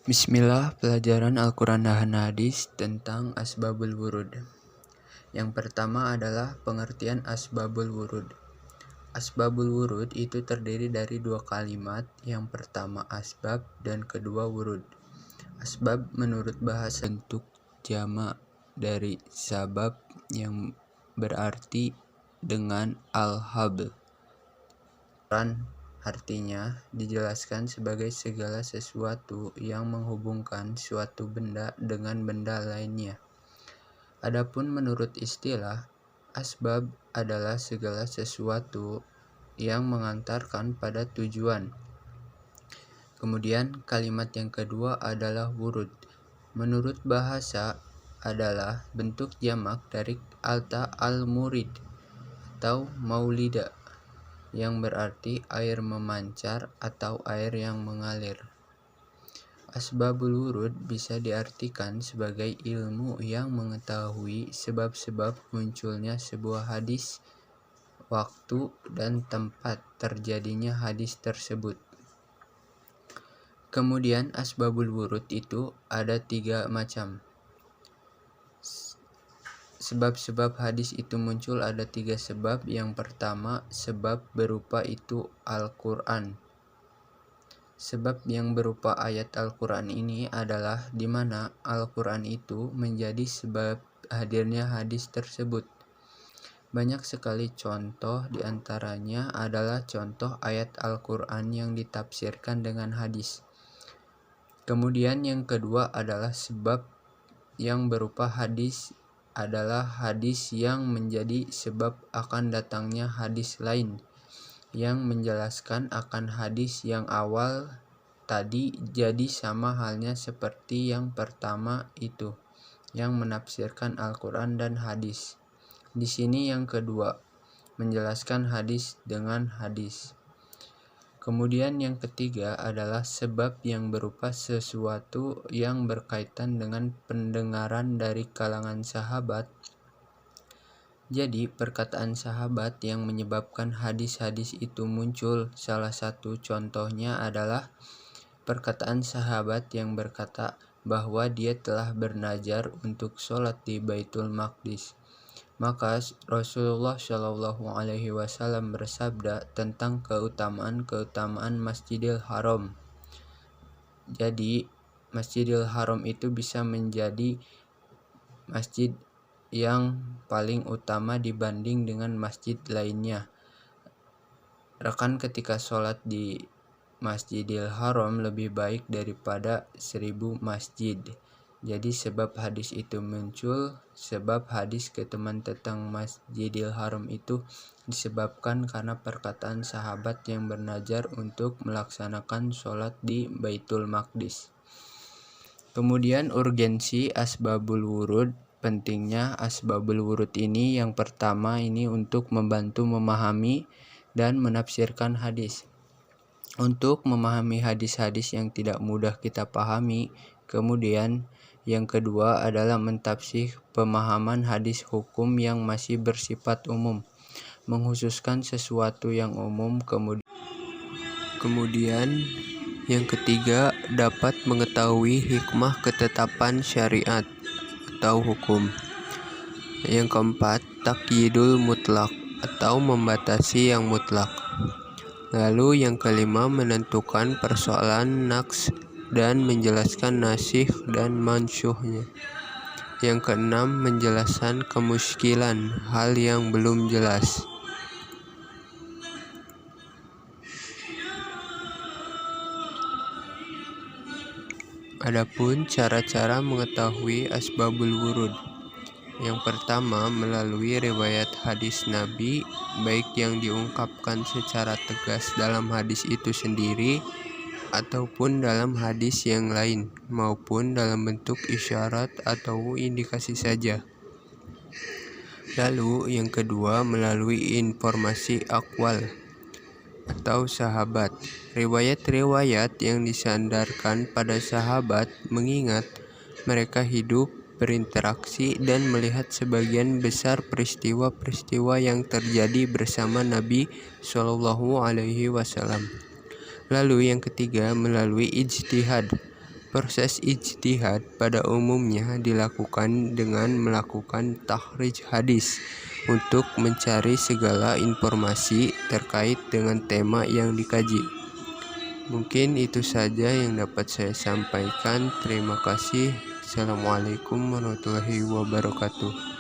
Bismillah, pelajaran Al-Quran dan Hadis tentang Asbabul Wurud. Yang pertama adalah pengertian Asbabul Wurud. Asbabul Wurud itu terdiri dari dua kalimat, yang pertama asbab dan kedua wurud. Asbab menurut bahasa bentuk jamak dari sabab yang berarti dengan al-habl. Artinya dijelaskan sebagai segala sesuatu yang menghubungkan suatu benda dengan benda lainnya. Adapun menurut istilah, asbab adalah segala sesuatu yang mengantarkan pada tujuan. Kemudian kalimat yang kedua adalah wurud. Menurut bahasa adalah bentuk jamak dari alta al-murid atau maulida, yang berarti air memancar atau air yang mengalir. Asbabul wurud bisa diartikan sebagai ilmu yang mengetahui sebab-sebab munculnya sebuah hadis, waktu dan tempat terjadinya hadis tersebut. Kemudian asbabul wurud itu ada 3 macam. Sebab-sebab hadis itu muncul ada 3 sebab. Yang pertama, sebab berupa itu Al-Quran. Sebab yang berupa ayat Al-Quran ini adalah di mana Al-Quran itu menjadi sebab hadirnya hadis tersebut. Banyak sekali contoh, diantaranya adalah contoh ayat Al-Quran yang ditafsirkan dengan hadis. Kemudian yang kedua adalah sebab yang berupa hadis adalah hadis yang menjadi sebab akan datangnya hadis lain yang menjelaskan akan hadis yang awal tadi, jadi sama halnya seperti yang pertama itu yang menafsirkan Al-Quran dan hadis. Di sini yang kedua menjelaskan hadis dengan hadis. Kemudian yang ketiga adalah sebab yang berupa sesuatu yang berkaitan dengan pendengaran dari kalangan sahabat. Jadi perkataan sahabat yang menyebabkan hadis-hadis itu muncul. Salah satu contohnya adalah perkataan sahabat yang berkata bahwa dia telah bernazar untuk sholat di Baitul Maqdis. Maka Rasulullah Shallallahu Alaihi Wasallam bersabda tentang keutamaan Masjidil Haram. Jadi Masjidil Haram itu bisa menjadi masjid yang paling utama dibanding dengan masjid lainnya. Rekan ketika sholat di Masjidil Haram lebih baik daripada 1000 masjid. Jadi sebab hadis itu muncul, sebab hadis ke teman tentang Masjidil Haram itu disebabkan karena perkataan sahabat yang bernazar untuk melaksanakan sholat di Baitul Maqdis. Kemudian urgensi asbabul wurud. Pentingnya asbabul wurud ini yang pertama ini untuk membantu memahami dan menafsirkan hadis. Untuk memahami hadis-hadis yang tidak mudah kita pahami. Kemudian yang kedua adalah mentafsir pemahaman hadis hukum yang masih bersifat umum, menghususkan sesuatu yang umum. Kemudian yang ketiga dapat mengetahui hikmah ketetapan syariat atau hukum. Yang keempat, taqyidul mutlak atau membatasi yang mutlak. Lalu yang kelima menentukan persoalan naqs dan menjelaskan nasikh dan mansyuhnya. Yang keenam menjelaskan kemuskilan hal yang belum jelas. Adapun cara-cara mengetahui asbabul wurud. Yang pertama melalui riwayat hadis Nabi, baik yang diungkapkan secara tegas dalam hadis itu sendiri ataupun dalam hadis yang lain, maupun dalam bentuk isyarat atau indikasi saja. Lalu yang kedua melalui informasi aqwal atau sahabat, riwayat-riwayat yang disandarkan pada sahabat, mengingat mereka hidup, berinteraksi, dan melihat sebagian besar peristiwa-peristiwa yang terjadi bersama Nabi Shallallahu Alaihi Wasallam. Lalu yang ketiga melalui ijtihad Proses ijtihad pada umumnya dilakukan dengan melakukan takhrij hadis untuk mencari segala informasi terkait dengan tema yang dikaji. Mungkin itu saja yang dapat saya sampaikan. Terima kasih. Assalamualaikum warahmatullahi wabarakatuh.